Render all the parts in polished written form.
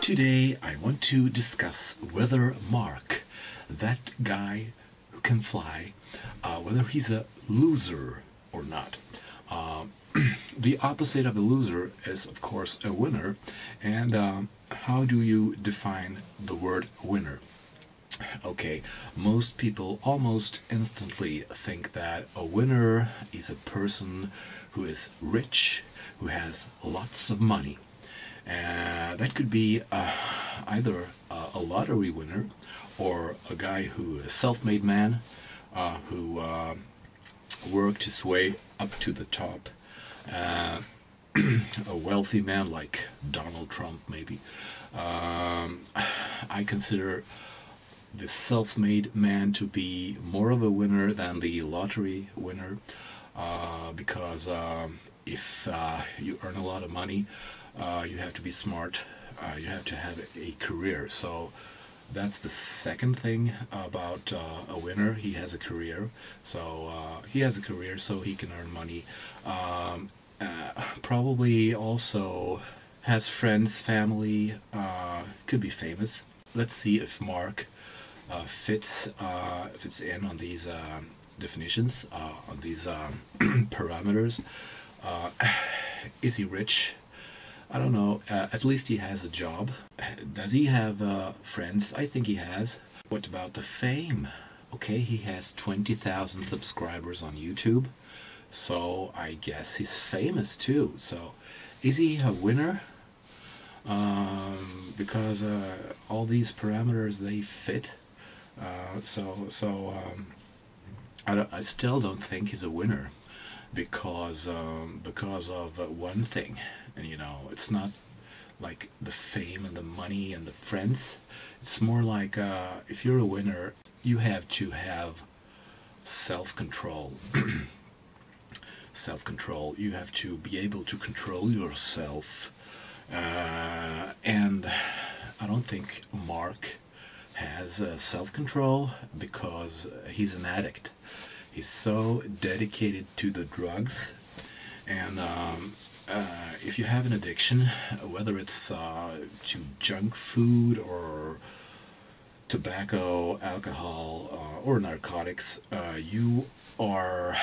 Today I want to discuss whether Mark, that guy who can fly, whether he's a loser or not. Uh, the opposite of a loser is, of course, a winner. And how do you define the word winner? Okay, most people almost instantly think that a winner is a person who is rich, who has lots of money. That could be either a lottery winner or a guy who is a self-made man who worked his way up to the top. Uh, a wealthy man like Donald Trump, maybe. I consider the self-made man to be more of a winner than the lottery winner because if you earn a lot of money, you have to be smart, you have to have a career. So that's the second thing about a winner. He has a career, so so he can earn money. Probably also has friends, family, could be famous. Let's see if Mark fits in on these definitions, on these parameters. Is he rich? I don't know. At least he has a job. Does he have friends? I think he has. What about the fame? Okay, he has 20,000 subscribers on YouTube, so I guess he's famous too. So, is he a winner? Because all these parameters, they fit. I still don't think he's a winner because of one thing. And it's not like the fame and the money and the friends. It's more like if you're a winner, you have to have self-control. Self-control. You have to be able to control yourself. And I don't think Mark has self-control because he's an addict. He's so dedicated to the drugs, and if you have an addiction, whether it's to junk food or tobacco, alcohol, or narcotics, you are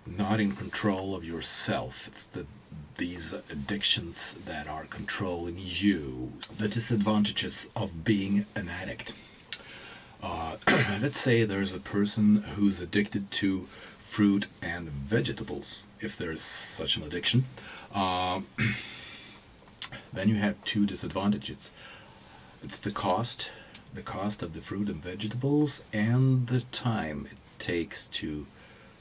not in control of yourself. It's these addictions that are controlling you. The disadvantages of being an addict. Let's say there's a person who's addicted to fruit and vegetables, if there's such an addiction. Then you have two disadvantages. It's the cost of the fruit and vegetables, and the time it takes to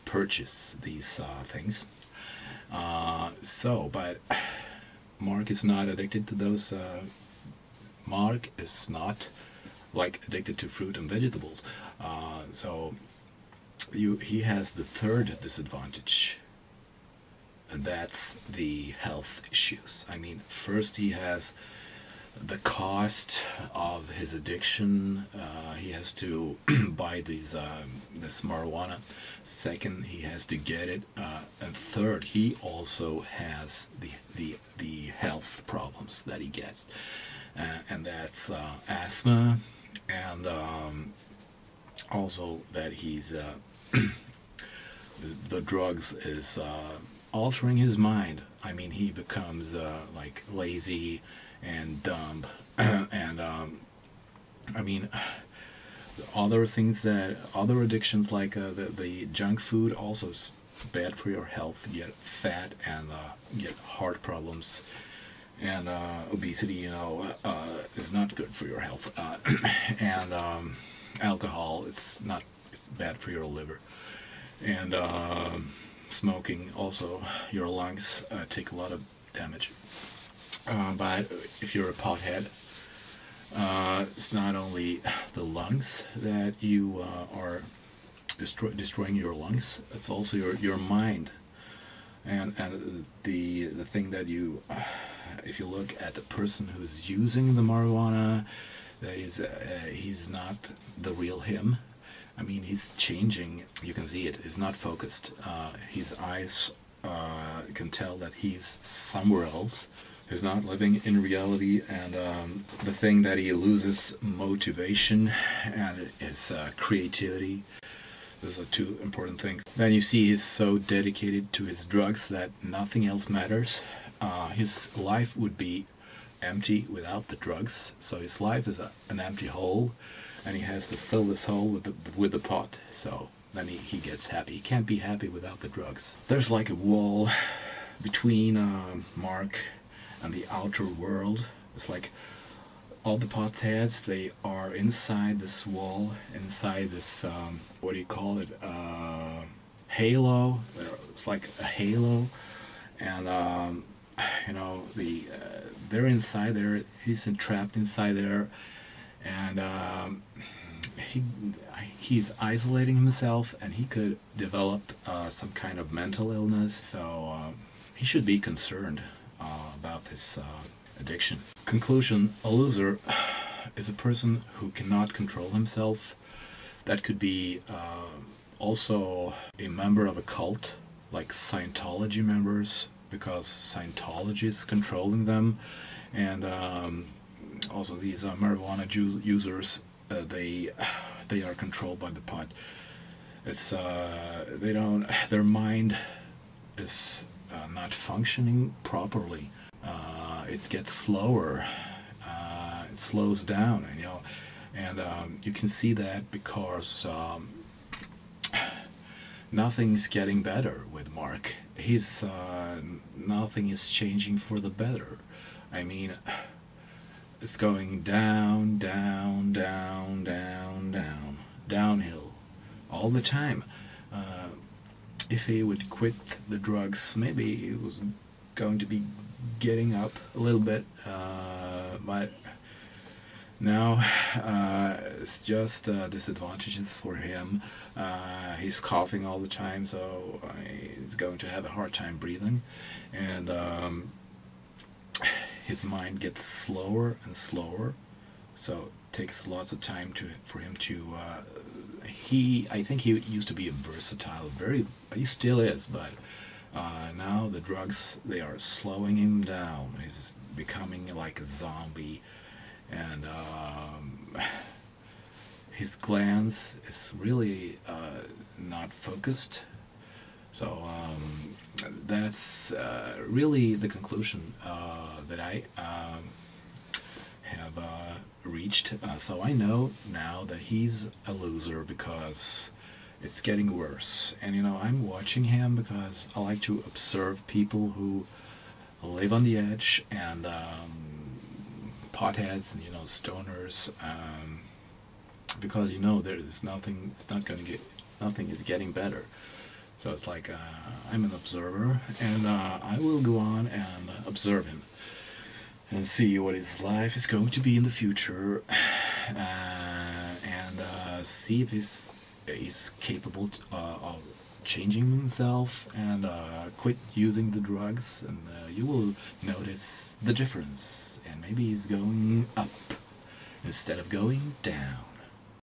purchase these things. But Mark is not addicted to those. Mark is not like addicted to fruit and vegetables. He has the third disadvantage, and that's the health issues. I mean, first he has the cost of his addiction. He has to buy this marijuana. Second, he has to get it, and third, he also has the health problems that he gets, and that's asthma, and also that he's the drugs is altering his mind. I mean, he becomes like lazy and dumb, and I mean, other addictions like the junk food also is bad for your health. You get fat and get heart problems, and obesity, is not good for your health. And alcohol, it's bad for your liver. And smoking also, your lungs take a lot of damage. But if you're a pothead, it's not only the lungs that you are destroying your lungs, it's also your mind. And the thing that if you look at the person who's using the marijuana, that is, he's not the real him. I mean, he's changing. You can see it. He's not focused. His eyes can tell that he's somewhere else. He's not living in reality, and the thing that he loses motivation and his creativity. Those are two important things. Then you see he's so dedicated to his drugs that nothing else matters. His life would be empty without the drugs. So his life is an empty hole, and he has to fill this hole with the pot. So then he gets happy. He can't be happy without the drugs. There's like a wall between Mark and the outer world. It's like all the potheads, they are inside this wall, inside this what do you call it, halo. It's like a halo, and you know, they're inside there. He's entrapped inside there, and he's isolating himself, and he could develop some kind of mental illness. So he should be concerned about this addiction. Conclusion: a loser is a person who cannot control himself. That could be also a member of a cult, like Scientology members, because Scientology is controlling them, and also these marijuana users, they are controlled by the pot. It's they don't, their mind is not functioning properly. It gets slower. It slows down, and you can see that because nothing's getting better with Mark. He's nothing is changing for the better. I mean, it's going down, down, down, down, down, downhill all the time. If he would quit the drugs, maybe he was going to be getting up a little bit, but now it's just disadvantages for him. He's coughing all the time, so he's going to have a hard time breathing, and his mind gets slower and slower, so it takes lots of time for him to I think he used to be a versatile, he still is, but now the drugs, they are slowing him down. He's becoming like a zombie, and his glands is really not focused. So that's really the conclusion that I have reached. So I know now that he's a loser because it's getting worse. And I'm watching him because I like to observe people who live on the edge, and potheads and stoners, because there's nothing. It's not going to get. Nothing is getting better. So it's like I'm an observer, and I will go on and observe him and see what his life is going to be in the future, and see if he's capable of changing himself and quit using the drugs, and you will notice the difference, and maybe he's going up instead of going down.